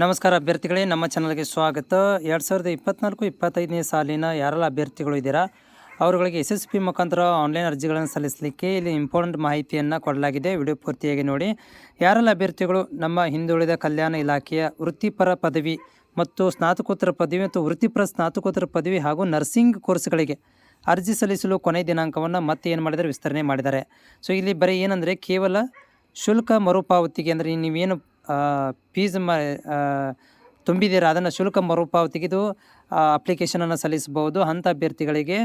ನಮಸ್ಕಾರ ಅಭ್ಯರ್ಥಿಗಳೇ, ನಮ್ಮ ಚಾನಲ್ಗೆ ಸ್ವಾಗತ. 2024-25ನೇ ಸಾಲಿನ ಯಾರೆಲ್ಲ ಅಭ್ಯರ್ಥಿಗಳು ಇದ್ದೀರಾ ಅವರುಗಳಿಗೆ SSP ಮುಖಾಂತರ ಆನ್ಲೈನ್ ಅರ್ಜಿಗಳನ್ನು ಸಲ್ಲಿಸಲಿಕ್ಕೆ ಇಲ್ಲಿ ಇಂಪಾರ್ಟೆಂಟ್ ಮಾಹಿತಿಯನ್ನು ಕೊಡಲಾಗಿದೆ. ವಿಡಿಯೋ ಪೂರ್ತಿಯಾಗಿ ನೋಡಿ. ಯಾರೆಲ್ಲ ಅಭ್ಯರ್ಥಿಗಳು ನಮ್ಮ ಹಿಂದುಳಿದ ಕಲ್ಯಾಣ ಇಲಾಖೆಯ ವೃತ್ತಿಪರ ಪದವಿ ಮತ್ತು ಸ್ನಾತಕೋತ್ತರ ಪದವಿ ಮತ್ತು ವೃತ್ತಿಪರ ಸ್ನಾತಕೋತ್ತರ ಪದವಿ ಹಾಗೂ ನರ್ಸಿಂಗ್ ಕೋರ್ಸ್ಗಳಿಗೆ ಅರ್ಜಿ ಸಲ್ಲಿಸಲು ಕೊನೆಯ ದಿನಾಂಕವನ್ನು ಮತ್ತೆ ಏನು ಮಾಡಿದ್ದಾರೆ, ವಿಸ್ತರಣೆ ಮಾಡಿದ್ದಾರೆ. ಸೊ ಇಲ್ಲಿ ಬರೀ ಏನಂದರೆ ಕೇವಲ ಶುಲ್ಕ ಮರುಪಾವತಿಗೆ, ಅಂದರೆ ನೀವೇನು ಫೀಸ್ ತುಂಬಿದ್ದೀರಾ ಅದನ್ನು ಶುಲ್ಕ ಮರುಪಾವತಿಗೆ ಇದು ಅಪ್ಲಿಕೇಶನನ್ನು ಸಲ್ಲಿಸಬಹುದು. ಅಂಥ ಅಭ್ಯರ್ಥಿಗಳಿಗೆ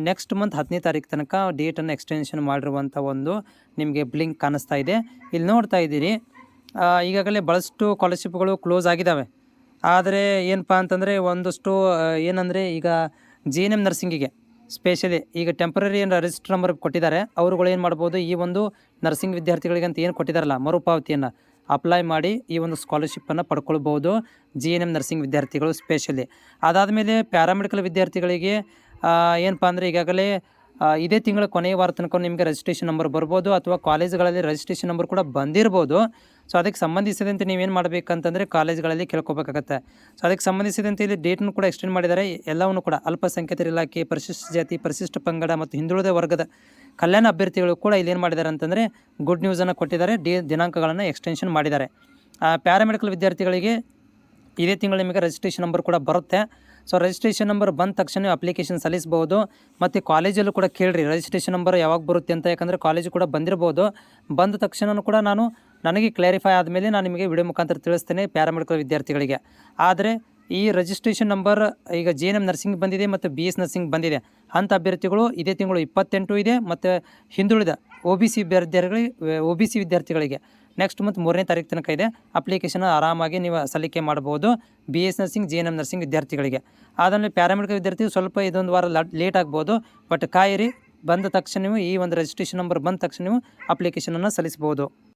ನೆಕ್ಸ್ಟ್ ಮಂತ್ 10ನೇ ತಾರೀಕು ತನಕ ಡೇಟನ್ನು ಎಕ್ಸ್ಟೆನ್ಷನ್ ಮಾಡಿರುವಂಥ ಒಂದು ನಿಮಗೆ ಬ್ಲಿಂಕ್ ಕಾಣಿಸ್ತಾ ಇದೆ. ಇಲ್ಲಿ ನೋಡ್ತಾ ಇದ್ದೀರಿ, ಈಗಾಗಲೇ ಭಾಳಷ್ಟು ಸ್ಕಾಲರ್ಶಿಪ್ಗಳು ಕ್ಲೋಸ್ ಆಗಿದ್ದಾವೆ. ಆದರೆ ಏನಪ್ಪ ಅಂತಂದರೆ ಒಂದಷ್ಟು ಏನಂದರೆ ಈಗ JNM ನರ್ಸಿಂಗಿಗೆ ಸ್ಪೆಷಲಿ ಈಗ ಟೆಂಪ್ರರಿ ಏನು ರಿಜಿಸ್ಟರ್ ನಂಬರ್ ಕೊಟ್ಟಿದ್ದಾರೆ, ಅವರುಗಳು ಏನು ಮಾಡ್ಬೋದು, ಈ ಒಂದು ನರ್ಸಿಂಗ್ ವಿದ್ಯಾರ್ಥಿಗಳಿಗೆ ಅಂತ ಏನು ಕೊಟ್ಟಿದ್ದಾರಲ್ಲ ಮರುಪಾವತಿಯನ್ನು ಅಪ್ಲೈ ಮಾಡಿ ಈ ಒಂದು ಸ್ಕಾಲರ್ಶಿಪ್ಪನ್ನು ಪಡ್ಕೊಳ್ಬೋದು JNM ನರ್ಸಿಂಗ್ ವಿದ್ಯಾರ್ಥಿಗಳು ಸ್ಪೆಷಲಿ. ಅದಾದಮೇಲೆ ಪ್ಯಾರಾಮೆಡಿಕಲ್ ವಿದ್ಯಾರ್ಥಿಗಳಿಗೆ ಏನಪ್ಪ ಅಂದರೆ ಈಗಾಗಲೇ ಇದೇ ತಿಂಗಳ ಕೊನೆಯ ವಾರ ತನಕ ನಿಮಗೆ ರಿಜಿಸ್ಟ್ರೇಷನ್ ನಂಬರ್ ಬರ್ಬೋದು, ಅಥವಾ ಕಾಲೇಜ್ಗಳಲ್ಲಿ ರಿಜಿಸ್ಟ್ರೇಷನ್ ನಂಬರ್ ಕೂಡ ಬಂದಿರ್ಬೋದು. ಸೊ ಅದಕ್ಕೆ ಸಂಬಂಧಿಸಿದಂತೆ ನೀವೇನು ಮಾಡಬೇಕಂತಂದರೆ ಕಾಲೇಜ್ಗಳಲ್ಲಿ ಕೇಳ್ಕೊಬೇಕಾಗತ್ತೆ. ಸೊ ಅದಕ್ಕೆ ಸಂಬಂಧಿಸಿದಂತೆ ಇಲ್ಲಿ ಡೇಟನ್ನು ಕೂಡ ಎಕ್ಸ್ಟೆಂಡ್ ಮಾಡಿದ್ದಾರೆ. ಎಲ್ಲವನ್ನು ಕೂಡ ಅಲ್ಪಸಂಖ್ಯಾತರ ಇಲಾಖೆ, ಪರಿಶಿಷ್ಟ ಜಾತಿ, ಪರಿಶಿಷ್ಟ ಪಂಗಡ ಮತ್ತು ಹಿಂದುಳಿದ ವರ್ಗದ ಕಲ್ಯಾಣ ಅಭ್ಯರ್ಥಿಗಳು ಕೂಡ ಇಲ್ಲಿ ಏನು ಮಾಡಿದ್ದಾರೆ ಅಂತಂದರೆ ಗುಡ್ ನ್ಯೂಸನ್ನು ಕೊಟ್ಟಿದ್ದಾರೆ. ದಿನಾಂಕಗಳನ್ನು ಎಕ್ಸ್ಟೆನ್ಷನ್ ಮಾಡಿದ್ದಾರೆ. ಪ್ಯಾರಾಮೆಡಿಕಲ್ ವಿದ್ಯಾರ್ಥಿಗಳಿಗೆ ಇದೇ ತಿಂಗಳು ನಿಮಗೆ ರಿಜಿಸ್ಟ್ರೇಷನ್ ನಂಬರ್ ಕೂಡ ಬರುತ್ತೆ. ಸೊ ರಿಜಿಸ್ಟ್ರೇಷನ್ ನಂಬರ್ ಬಂದ ತಕ್ಷಣ ಅಪ್ಲಿಕೇಶನ್ ಸಲ್ಲಿಸ್ಬೋದು. ಮತ್ತು ಕಾಲೇಜಲ್ಲೂ ಕೂಡ ಕೇಳಿರಿ ರಿಜಿಸ್ಟ್ರೇಷನ್ ನಂಬರ್ ಯಾವಾಗ ಬರುತ್ತೆ ಅಂತ, ಯಾಕಂದರೆ ಕಾಲೇಜು ಕೂಡ ಬಂದಿರ್ಬೋದು. ಬಂದ ತಕ್ಷಣ ಕೂಡ ನನಗೆ ಕ್ಲಾರಿಫೈ ಆದಮೇಲೆ ನಾನು ನಿಮಗೆ ವಿಡಿಯೋ ಮುಖಾಂತರ ತಿಳಿಸ್ತೇನೆ ಪ್ಯಾರಾಮೆಡಿಕಲ್ ವಿದ್ಯಾರ್ಥಿಗಳಿಗೆ. ಆದರೆ ಈ ರಿಜಿಸ್ಟ್ರೇಷನ್ ನಂಬರ್ ಈಗ JNM ನರ್ಸಿಂಗ್ ಬಂದಿದೆ ಮತ್ತು BS ನರ್ಸಿಂಗ್ ಬಂದಿದೆ ಅಂಥ ಅಭ್ಯರ್ಥಿಗಳು ಇದೇ ತಿಂಗಳು 28 ಇದೆ. ಮತ್ತು ಹಿಂದುಳಿದ OBC ವಿದ್ಯಾರ್ಥಿಗಳಿಗೆ ನೆಕ್ಸ್ಟ್ ಮಂತ್ 3ನೇ ತಾರೀಕು ತನಕ ಇದೆ. ಅಪ್ಲಿಕೇಶನ್ ಆರಾಮಾಗಿ ನೀವು ಸಲ್ಲಿಕೆ ಮಾಡ್ಬೋದು BS ನರ್ಸಿಂಗ್, JNM ನರ್ಸಿಂಗ್ ವಿದ್ಯಾರ್ಥಿಗಳಿಗೆ. ಆದಮೇಲೆ ಪ್ಯಾರಾಮೆಡಿಕಲ್ ವಿದ್ಯಾರ್ಥಿಗಳು ಸ್ವಲ್ಪ ಇದೊಂದು ವಾರ ಲೇಟ್ ಆಗ್ಬೋದು, ಬಟ್ ಕಾಯಿರಿ. ಬಂದ ತಕ್ಷಣ ನೀವು ಈ ಒಂದು ರಿಜಿಸ್ಟ್ರೇಷನ್ ನಂಬರ್ ಬಂದ ತಕ್ಷಣ ನೀವು ಅಪ್ಲಿಕೇಶನನ್ನು ಸಲ್ಲಿಸ್ಬೋದು.